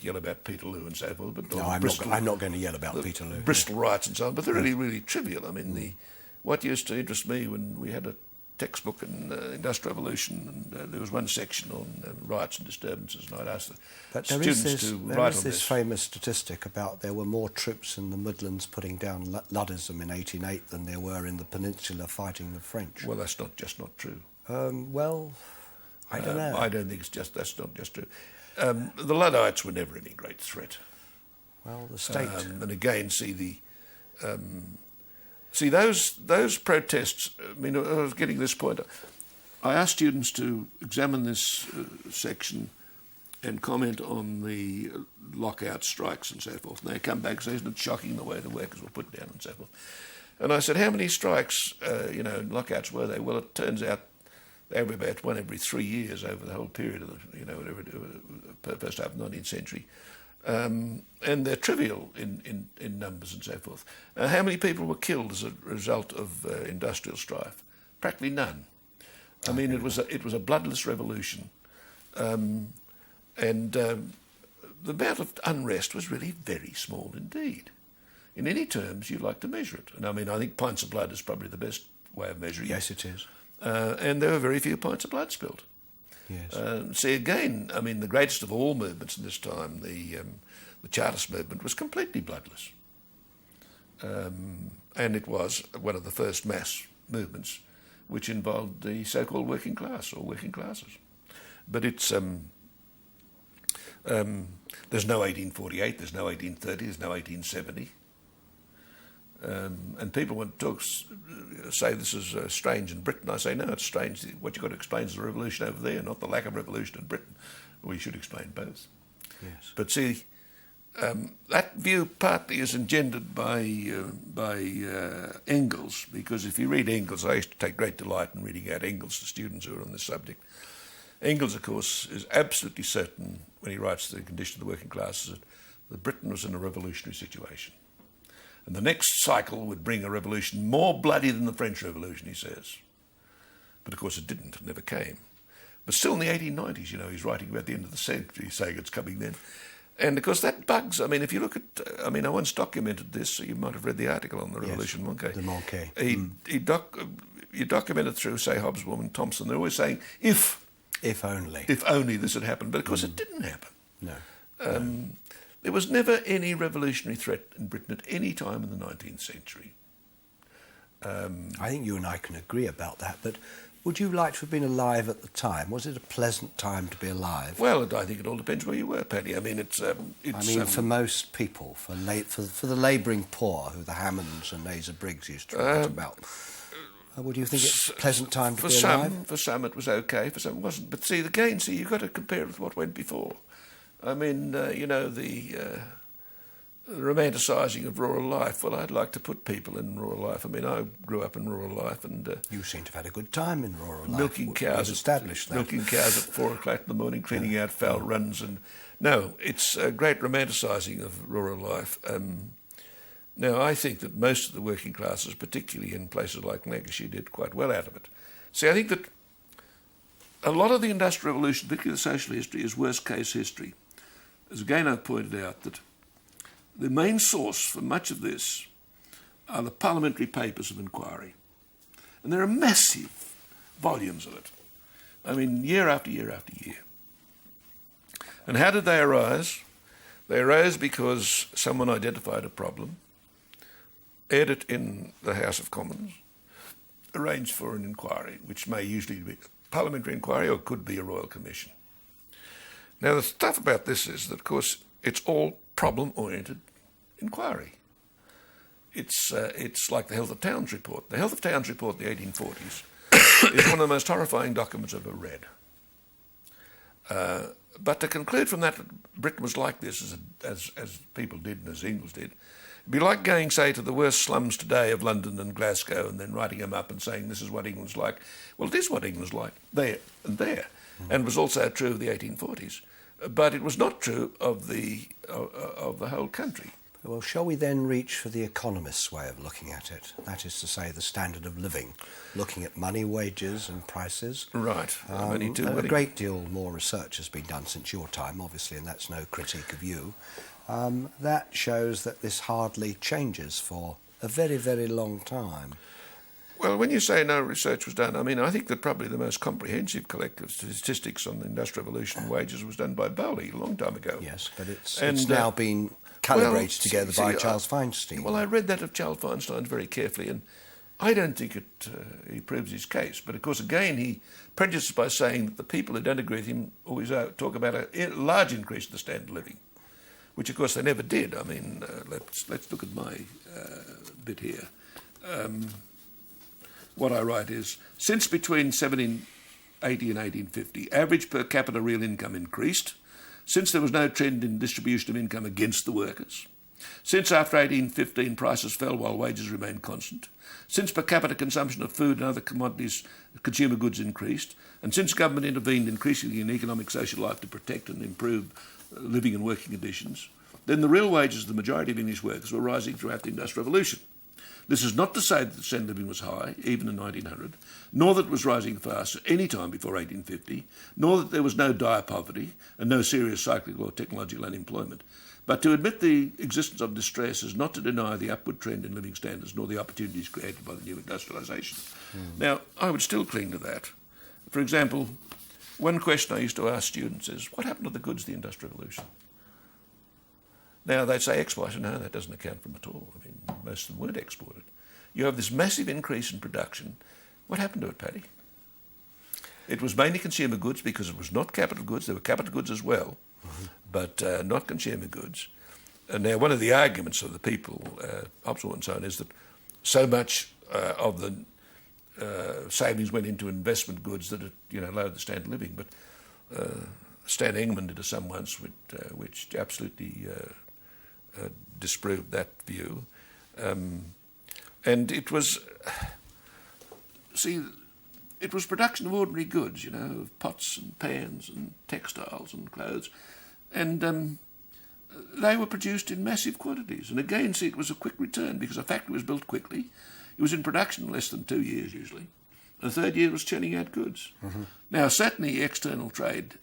yell about Peterloo and so forth, but... No, I'm not going to yell about Peterloo. Bristol riots and so on, but they're really, really trivial. I mean, what used to interest me when we had a textbook in Industrial Revolution, and there was one section on riots and disturbances, and I'd ask the students to write on this. There is this famous statistic about there were more troops in the Midlands putting down Luddism in 1808 than there were in the Peninsula fighting the French. Well, that's not true. Well, I don't know. I don't think that's not just true. The Luddites were never any great threat. Well, the state... and again, see See, those protests, I mean, I was getting this point. I asked students to examine this section and comment on the lockout strikes and so forth. And they come back and say, isn't it shocking the way the workers were put down and so forth. And I said, how many strikes, lockouts were they? Well, it turns out they were about one every 3 years over the whole period of the first half of the 19th century. And they're trivial in numbers and so forth. How many people were killed as a result of industrial strife? Practically none. I mean, it was a bloodless revolution. And the amount of unrest was really very small indeed. In any terms, you'd like to measure it. And I mean, I think pints of blood is probably the best way of measuring it. Yes, it is. And there were very few pints of blood spilled. Yes. See, again, I mean, the greatest of all movements in this time, the Chartist movement, was completely bloodless. And it was one of the first mass movements which involved the so-called working class or working classes. But it's there's no 1848, there's no 1830, there's no 1870. And people want to say this is strange in Britain. I say, no, it's strange. What you've got to explain is the revolution over there, not the lack of revolution in Britain. Well, you should explain both. Yes. But see, that view partly is engendered by Engels, because if you read Engels, I used to take great delight in reading out Engels to students who are on this subject. Engels, of course, is absolutely certain when he writes The Condition of the Working Classes that Britain was in a revolutionary situation. And the next cycle would bring a revolution more bloody than the French Revolution, he says. But of course it didn't, it never came. But still in the 1890s, he's writing about the end of the century, saying it's coming then. And of course that bugs. I mean, if you look at, I once documented this, so you might have read the article on the Revolution yes, the Monkey. You documented through, say, Hobsbawm and Thompson. They're always saying, if only this had happened. But of course it didn't happen. No. There was never any revolutionary threat in Britain at any time in the 19th century. I think you and I can agree about that, but would you like to have been alive at the time? Was it a pleasant time to be alive? Well, I think it all depends where you were, Paddy. I mean, for most people, for the labouring poor, who the Hammonds and Asa Briggs used to write about, would you think it's a pleasant time to be alive? For some it was okay, for some it wasn't. But see, you've got to compare it with what went before. I mean, the romanticising of rural life. Well, I'd like to put people in rural life. I mean, I grew up in rural life, and you seem to have had a good time in rural life. Milking cows, established that. Milking cows at 4 o'clock in the morning, cleaning out foul runs, and no, it's a great romanticising of rural life. Now, I think that most of the working classes, particularly in places like Lancashire, did quite well out of it. See, I think that a lot of the Industrial Revolution, particularly the social history, is worst-case history. As again I've pointed out, that the main source for much of this are the parliamentary papers of inquiry. And there are massive volumes of it. I mean, year after year after year. And how did they arise? They arose because someone identified a problem, aired it in the House of Commons, arranged for an inquiry, which may usually be a parliamentary inquiry or could be a royal commission. Now, the stuff about this is that, of course, it's all problem-oriented inquiry. It's like the Health of Towns report. The Health of Towns report in the 1840s is one of the most horrifying documents I've ever read. But to conclude from that Britain was like this, as people did and as Engels did, it'd be like going, say, to the worst slums today of London and Glasgow and then writing them up and saying this is what England's like. Well, it is what England's like, there and there. And it was also true of the 1840s. But it was not true of the whole country. Well, shall we then reach for the economist's way of looking at it? That is to say, the standard of living, looking at money, wages and prices. Right. A great deal more research has been done since your time, obviously, and that's no critique of you. That shows that this hardly changes for a very, very long time. Well, when you say no research was done, I think that probably the most comprehensive collective statistics on the Industrial Revolution and wages was done by Bowley a long time ago. Yes, but it's now been calibrated together by Charles Feinstein. Well, I read that of Charles Feinstein very carefully, and I don't think he proves his case. But, of course, again, he prejudices by saying that the people who don't agree with him always talk about a large increase in the standard of living, which, of course, they never did. I mean, let's look at my bit here. what I write is, since between 1780 and 1850, average per capita real income increased, since there was no trend in distribution of income against the workers, since after 1815 prices fell while wages remained constant, since per capita consumption of food and other commodities, consumer goods increased, and since government intervened increasingly in economic social life to protect and improve living and working conditions, then the real wages of the majority of English workers were rising throughout the Industrial Revolution. This is not to say that the standard of living was high, even in 1900, nor that it was rising fast at any time before 1850, nor that there was no dire poverty and no serious cyclical or technological unemployment. But to admit the existence of distress is not to deny the upward trend in living standards nor the opportunities created by the new industrialisation. Now, I would still cling to that. For example, one question I used to ask students is, what happened to the goods of the Industrial Revolution? Now, they'd say export. No, that doesn't account for them at all. I mean, most of them weren't exported. You have this massive increase in production. What happened to it, Paddy? It was mainly consumer goods because it was not capital goods. There were capital goods as well, but not consumer goods. And now one of the arguments of the people, Hobsbawm and so on, is that so much of the savings went into investment goods that it lowered the standard of living. But Stan Engman did a sum once which absolutely disproved that view. And it was, it was production of ordinary goods, of pots and pans and textiles and clothes. And they were produced in massive quantities. And again, it was a quick return because a factory was built quickly. It was in production in less than 2 years usually. And the third year was churning out goods. Now, certainly external trade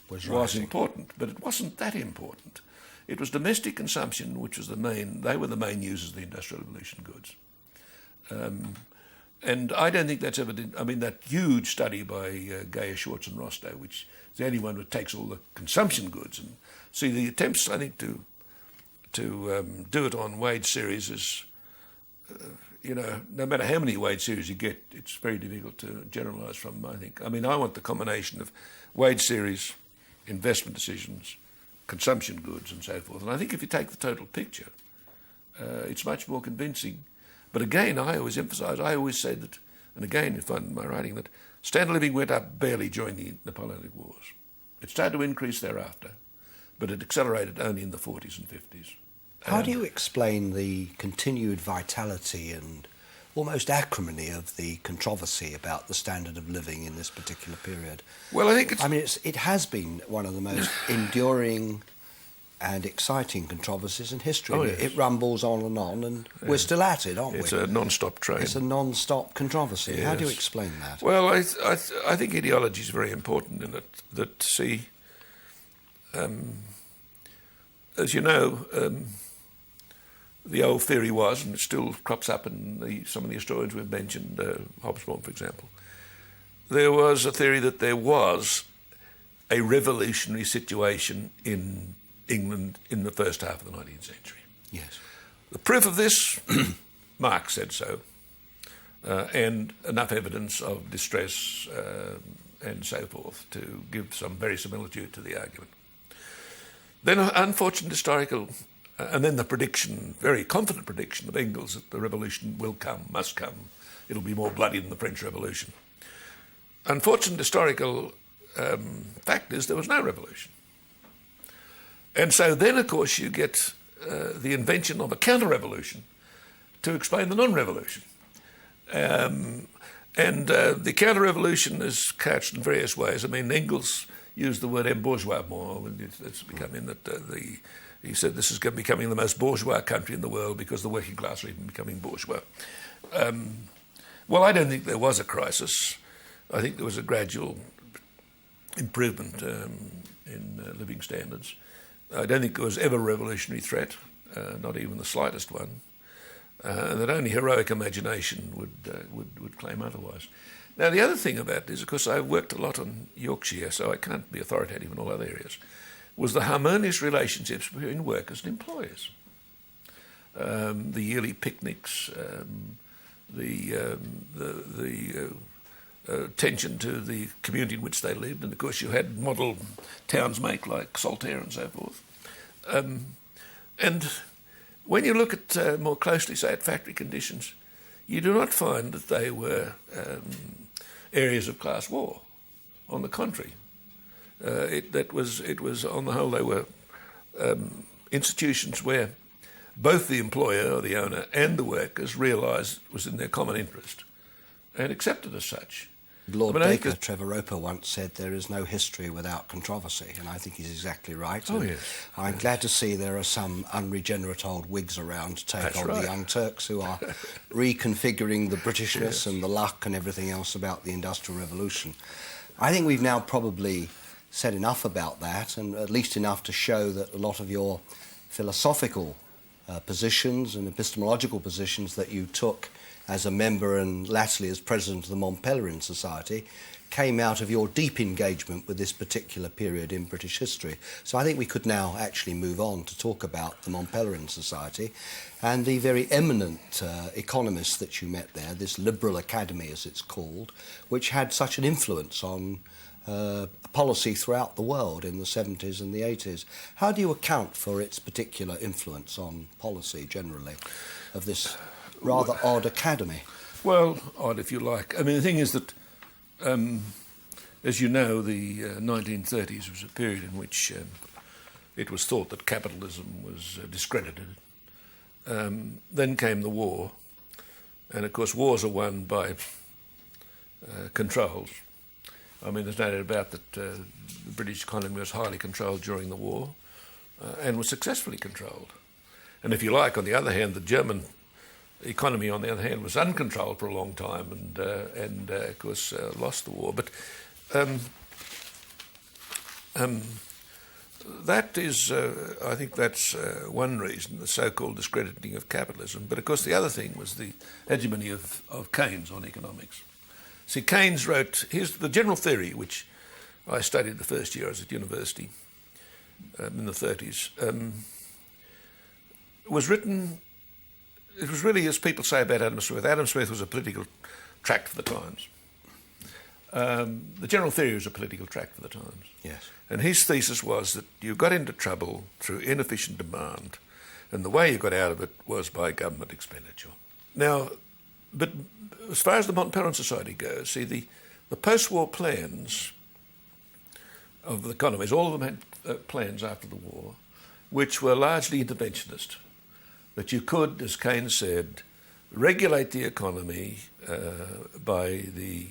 was important, but it wasn't that important. It was domestic consumption, which was they were the main users of the Industrial Revolution goods. And I don't think that's ever that huge study by Geyer, Schwartz and Rostow, which is the only one that takes all the consumption goods, and see the attempts, I think, to do it on wage series is, no matter how many wage series you get, it's very difficult to generalise from, I think. I want the combination of wage series, investment decisions, consumption goods and so forth. And I think if you take the total picture, it's much more convincing. But again, I always say that, and again, you find in my writing, that standard of living went up barely during the Napoleonic Wars. It started to increase thereafter, but it accelerated only in the 40s and 50s. How do you explain the continued vitality and almost acrimony of the controversy about the standard of living in this particular period? Well, I think it has been one of the most enduring and exciting controversies in history. Oh, yes. It rumbles on, and we're still at it, aren't we? It's a non-stop train. It's a non-stop controversy. Yes. How do you explain that? Well, I think ideology is very important in it. That, see, as you know, the old theory was, and it still crops up in some of the historians we've mentioned, Hobsbawm, for example, there was a theory that there was a revolutionary situation in England in the first half of the 19th century. Yes. The proof of this, Marx said so, and enough evidence of distress and so forth to give some verisimilitude to the argument. Then unfortunate historical, and then the prediction, very confident prediction of Engels that the revolution will come, must come. It'll be more bloody than the French Revolution. Unfortunate historical fact is there was no revolution. And so then, of course, you get the invention of a counter-revolution to explain the non-revolution. And the counter-revolution is couched in various ways. Engels used the word embourgeois more. It's becoming that he said this is becoming the most bourgeois country in the world because the working class are even becoming bourgeois. Well, I don't think there was a crisis. I think there was a gradual improvement in living standards. I don't think there was ever a revolutionary threat, not even the slightest one, and that only heroic imagination would claim otherwise. Now, the other thing about this, of course, I've worked a lot on Yorkshire, so I can't be authoritative in all other areas, was the harmonious relationships between workers and employers. The yearly picnics, the attention to the community in which they lived, and of course you had model towns like Saltaire and so forth. And when you look at more closely, say, at factory conditions, you do not find that they were areas of class war. On the contrary, it was on the whole, they were institutions where both the employer or the owner and the workers realised it was in their common interest and accepted as such. Lord Baker, Trevor Roper, once said there is no history without controversy, and I think he's exactly right. Oh, yes. I'm glad to see there are some unregenerate old Whigs around to take on the Young Turks who are reconfiguring the Britishness and the luck and everything else about the Industrial Revolution. I think we've now probably said enough about that, and at least enough to show that a lot of your philosophical positions and epistemological positions that you took as a member and latterly as president of the Mont Pelerin Society came out of your deep engagement with this particular period in British history. So I think we could now actually move on to talk about the Mont Pelerin Society and the very eminent economists that you met there, this Liberal Academy as it's called, which had such an influence on policy throughout the world in the 70s and the 80s. How do you account for its particular influence on policy generally of this rather odd academy? Well, odd if you like. I mean, the thing is that, as you know, the 1930s was a period in which it was thought that capitalism was discredited. Then came the war, and of course wars are won by controls. I mean, there's no doubt about that the British economy was highly controlled during the war and was successfully controlled. And if you like, on the other hand, the German economy, on the other hand, was uncontrolled for a long time and of course, lost the war. But that is, I think that's one reason, the so-called discrediting of capitalism. But of course, the other thing was the hegemony of Keynes on economics. See, Keynes wrote, here's the general theory, which I studied the first year I was at university in the 30s, was written. It was really, as people say about Adam Smith, Adam Smith was a political tract for the times. The general theory was a political tract for the times. Yes. And his thesis was that you got into trouble through inefficient demand, and the way you got out of it was by government expenditure. Now, but as far as the Mont Pelerin Society goes, see, the post-war plans of the economies, all of them had plans after the war, which were largely interventionist. That you could, as Keynes said, regulate the economy by the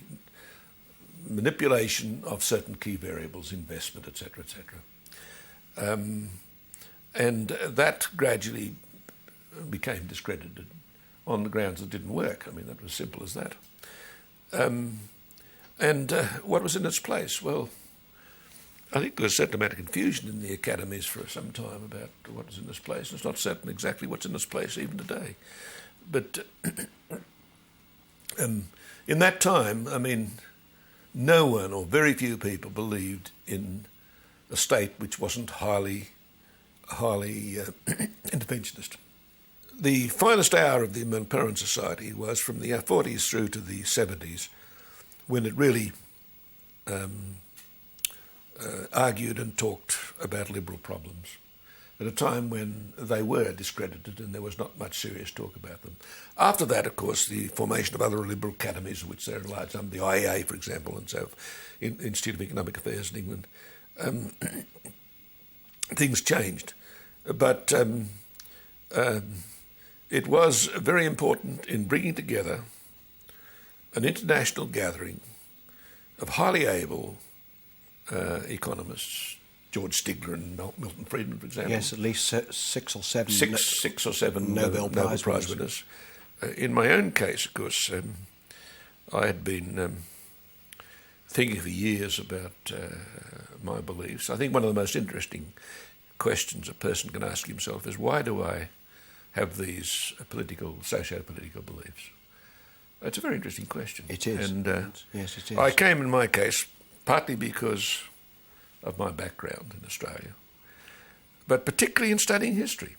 manipulation of certain key variables, investment, etc., etc. And that gradually became discredited on the grounds it didn't work. I mean, that was simple as that. And what was in its place? Well, I think there was a certain amount of confusion in the academies for some time about what was in its place. It's not certain exactly what's in its place even today. But in that time, I mean, no one or very few people believed in a state which wasn't highly interventionist. The finest hour of the Mont Pelerin Society was from the 40s through to the 70s, when it really argued and talked about liberal problems, at a time when they were discredited and there was not much serious talk about them. After that, of course, the formation of other liberal academies, which there are a large number, the IEA, for example, and so Institute of Economic Affairs in England, things changed. But it was very important in bringing together an international gathering of highly able economists, George Stigler and Milton Friedman, for example. Yes, at least six or seven Nobel Prize winners. In my own case, of course, I had been thinking for years about my beliefs. I think one of the most interesting questions a person can ask himself is, why do I have these socio-political beliefs? It's a very interesting question. It is. And yes, it is. I came, in my case, partly because of my background in Australia, but particularly in studying history.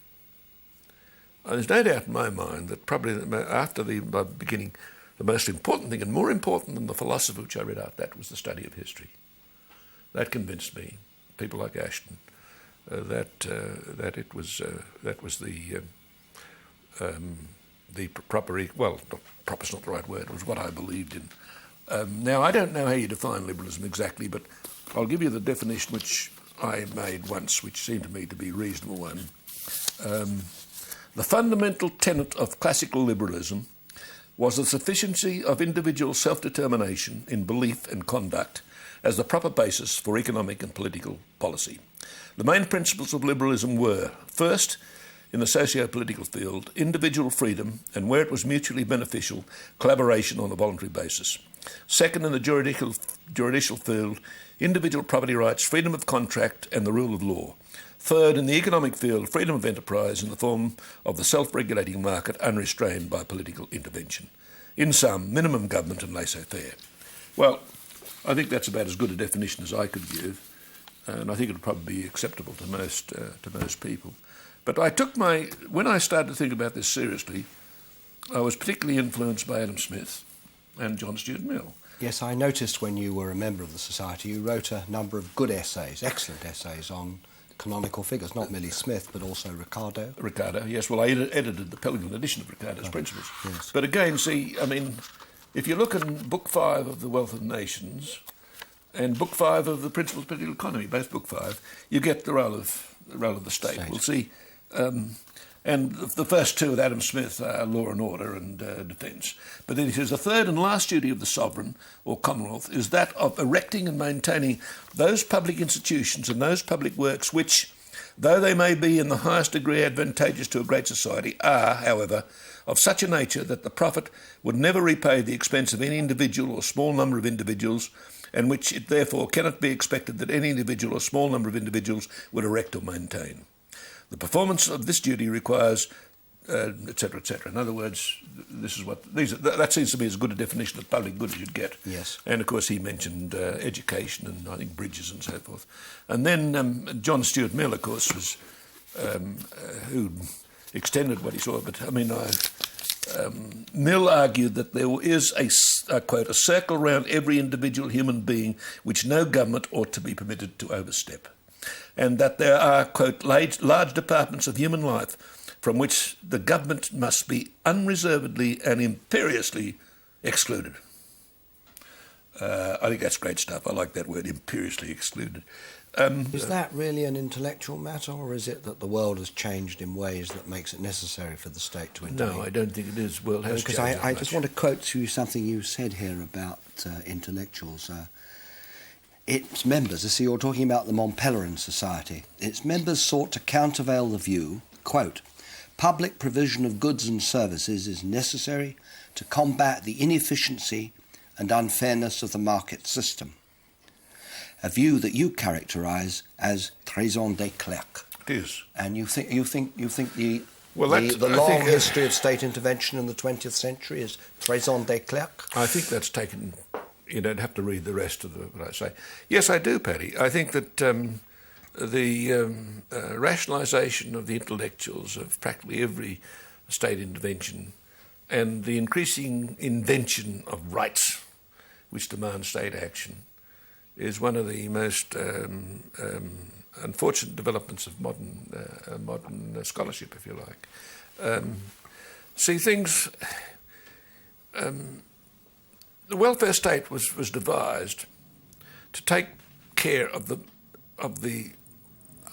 There's no doubt in my mind that probably after the beginning, the most important thing, and more important than the philosophy which I read out, that was the study of history. That convinced me, people like Ashton, that was the the proper, well, proper's not the right word, it was what I believed in. Now, I don't know how you define liberalism exactly, but I'll give you the definition which I made once, which seemed to me to be a reasonable one. The fundamental tenet of classical liberalism was the sufficiency of individual self-determination in belief and conduct as the proper basis for economic and political policy. The main principles of liberalism were, first, in the socio-political field, individual freedom and, where it was mutually beneficial, collaboration on a voluntary basis. Second, in the judicial field, individual property rights, freedom of contract and the rule of law. Third, in the economic field, freedom of enterprise in the form of the self-regulating market unrestrained by political intervention. In sum, minimum government and laissez-faire. Well, I think that's about as good a definition as I could give, and I think it would probably be acceptable to most people. But when I started to think about this seriously, I was particularly influenced by Adam Smith and John Stuart Mill. Yes, I noticed when you were a member of the Society, you wrote a number of good essays, excellent essays on canonical figures, not merely Smith, but also Ricardo. Ricardo, yes. Well, I edited the Pellegrin edition of Ricardo's Principles. Yes. But again, see, I mean, if you look at Book 5 of The Wealth of Nations and Book 5 of The Principles of Political Economy, both Book 5, you get the role of the state. We'll see. And the first two with Adam Smith are law and order and defence. But then he says the third and last duty of the sovereign or commonwealth is that of erecting and maintaining those public institutions and those public works which, though they may be in the highest degree advantageous to a great society, are, however, of such a nature that the profit would never repay the expense of any individual or small number of individuals, and which it therefore cannot be expected that any individual or small number of individuals would erect or maintain. The performance of this duty requires, etc., etc. In other words, that seems to me as good a definition of public good as you'd get. Yes. And of course, he mentioned education and I think bridges and so forth. And then John Stuart Mill, of course, was who extended what he saw. But I mean, Mill argued that there is a quote, a circle round every individual human being which no government ought to be permitted to overstep, and that there are, quote, large departments of human life from which the government must be unreservedly and imperiously excluded. I think that's great stuff. I like that word, imperiously excluded. Is that really an intellectual matter, or is it that the world has changed in ways that makes it necessary for the state to intervene? No, I don't think it is. The world has changed. Because I just want to quote to you something you said here about intellectuals. Its members, you see, you're talking about the Montpellerin Society, its members sought to countervail the view, quote, public provision of goods and services is necessary to combat the inefficiency and unfairness of the market system. A view that you characterise as raison d'être. It is. And you think the long history of state intervention in the 20th century is raison d'être? I think that's taken. You don't have to read the rest of what I say. Yes, I do, Paddy. I think that the rationalisation of the intellectuals of practically every state intervention and the increasing invention of rights which demand state action is one of the most unfortunate developments of modern scholarship, if you like. See, things... the welfare state was devised to take care of the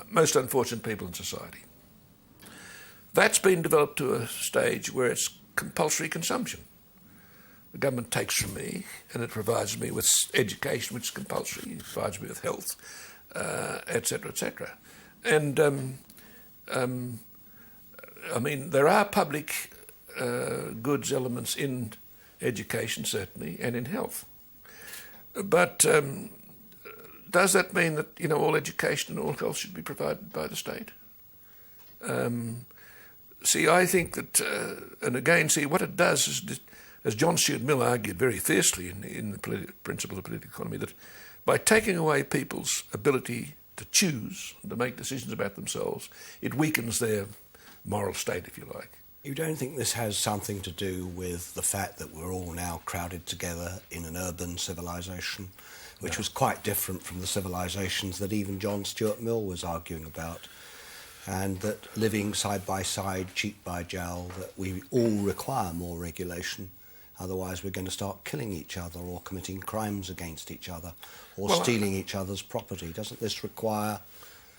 most unfortunate people in society. That's been developed to a stage where it's compulsory consumption. The government takes from me and it provides me with education, which is compulsory. It provides me with health, etc., etc. And I mean, there are public goods elements in education, certainly, and in health. But does that mean that, all education and all health should be provided by the state? See, I think that, and again, see, what it does is, as John Stuart Mill argued very fiercely in the Principles of Political Economy, that by taking away people's ability to choose, to make decisions about themselves, it weakens their moral state, if you like. You don't think this has something to do with the fact that we're all now crowded together in an urban civilization, which was quite different from the civilizations that even John Stuart Mill was arguing about and that living side by side, cheek by jowl, that we all require more regulation. Otherwise we're going to start killing each other or committing crimes against each other or stealing each other's property. Doesn't this require...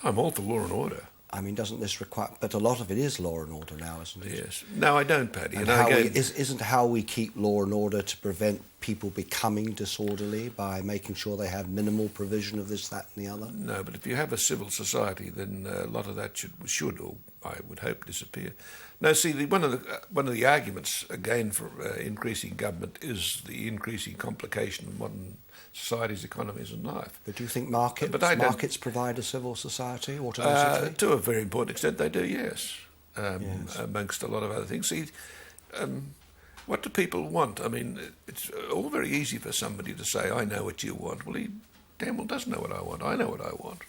I'm all for law and order. I mean, doesn't this require... But a lot of it is law and order now, isn't it? Yes. No, I don't, Paddy. And isn't how we keep law and order to prevent people becoming disorderly by making sure they have minimal provision of this, that and the other? No, but if you have a civil society, then a lot of that should, or I would hope, disappear. No, see, one of the arguments, again, for increasing government is the increasing complication of modern society's economies and life. But do you think markets provide a civil society automatically? To a very important extent they do, yes. Amongst a lot of other things. See, what do people want? I mean, it's all very easy for somebody to say, I know what you want. Well, he damn well doesn't know what I want. I know what I want.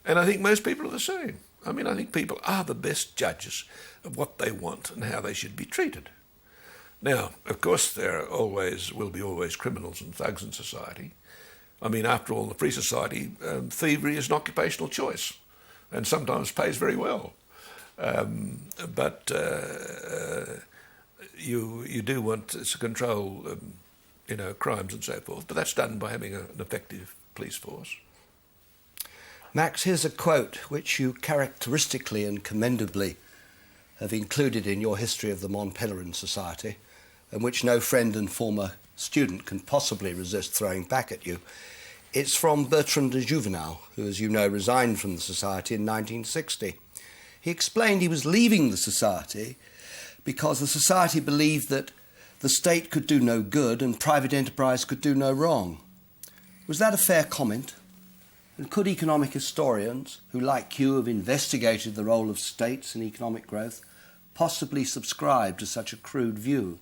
And I think most people are the same. I mean, I think people are the best judges of what they want and how they should be treated. Now, of course, there will be always criminals and thugs in society. I mean, after all, in the free society, thievery is an occupational choice and sometimes pays very well. But you do want to control, crimes and so forth. But that's done by having an effective police force. Max, here's a quote which you characteristically and commendably have included in your history of the Mont Pelerin Society, and which no friend and former student can possibly resist throwing back at you. It's from Bertrand de Juvenal, who, as you know, resigned from the Society in 1960. He explained he was leaving the Society because the Society believed that the state could do no good and private enterprise could do no wrong. Was that a fair comment? And could economic historians, who like you have investigated the role of states in economic growth, possibly subscribe to such a crude view?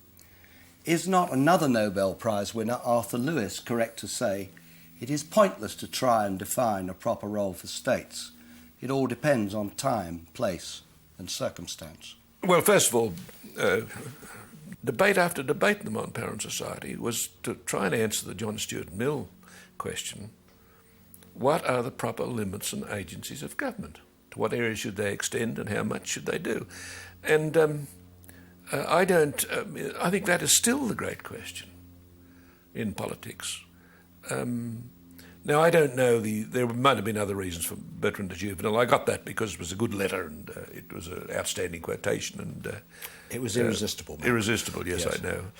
Is not another Nobel Prize winner, Arthur Lewis, correct to say, it is pointless to try and define a proper role for states? It all depends on time, place and circumstance. Well, first of all, debate after debate in the Mont Pelerin Society was to try and answer the John Stuart Mill question. What are the proper limits and agencies of government? To what areas should they extend and how much should they do? And I think that is still the great question in politics. Now, I don't know, there might have been other reasons for Bertrand de Juvenal. I got that because it was a good letter and it was an outstanding quotation. And it was irresistible. Irresistible, yes, I know.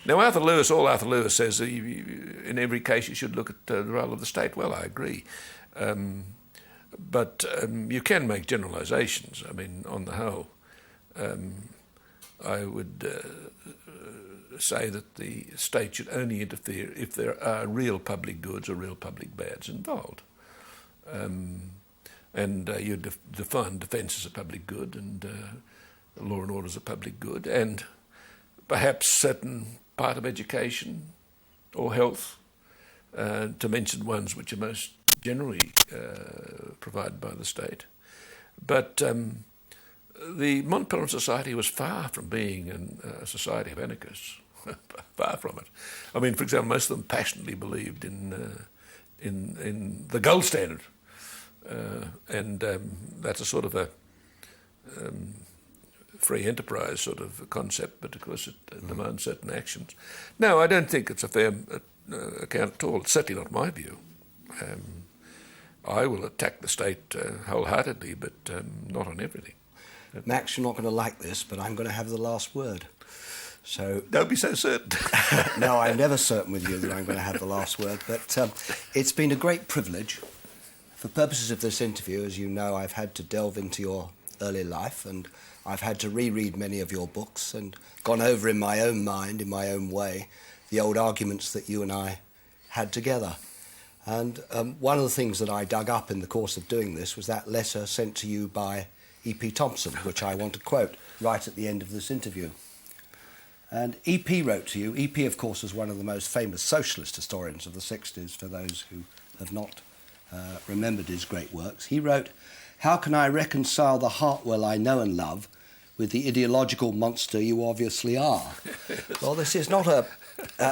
Now, all Arthur Lewis says, in every case you should look at the role of the state. Well, I agree. But you can make generalisations. I mean, on the whole, I would say that the state should only interfere if there are real public goods or real public bads involved. And you define defence as a public good and law and order as a public good, and perhaps certain part of education or health, to mention ones which are most generally provided by the state. But the Mont Pelerin Society was far from being a society of anarchists. Far from it. I mean, for example, most of them passionately believed in the gold standard, and that's a sort of a free enterprise sort of concept, but of course it demands certain actions. No, I don't think it's a fair account at all. It's certainly not my view. I will attack the state wholeheartedly, but not on everything. Max, you're not going to like this, but I'm going to have the last word. So don't be so certain. No, I'm never certain with you that I'm going to have the last word. But it's been a great privilege. For purposes of this interview, as you know, I've had to delve into your early life, and I've had to reread many of your books and gone over in my own mind, in my own way, the old arguments that you and I had together. And one of the things that I dug up in the course of doing this was that letter sent to you by E.P. Thompson, which I want to quote right at the end of this interview. And E.P. wrote to you. E.P., of course, was one of the most famous socialist historians of the 60s, for those who have not remembered his great works. He wrote, "How can I reconcile the Hartwell I know and love with the ideological monster you obviously are. Well, this is not a...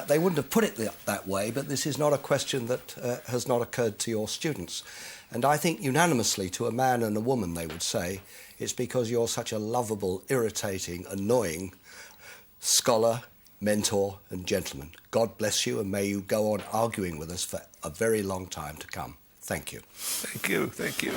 they wouldn't have put it that way, but this is not a question that has not occurred to your students. And I think unanimously, to a man and a woman, they would say, it's because you're such a lovable, irritating, annoying scholar, mentor and gentleman. God bless you, and may you go on arguing with us for a very long time to come. Thank you. Thank you.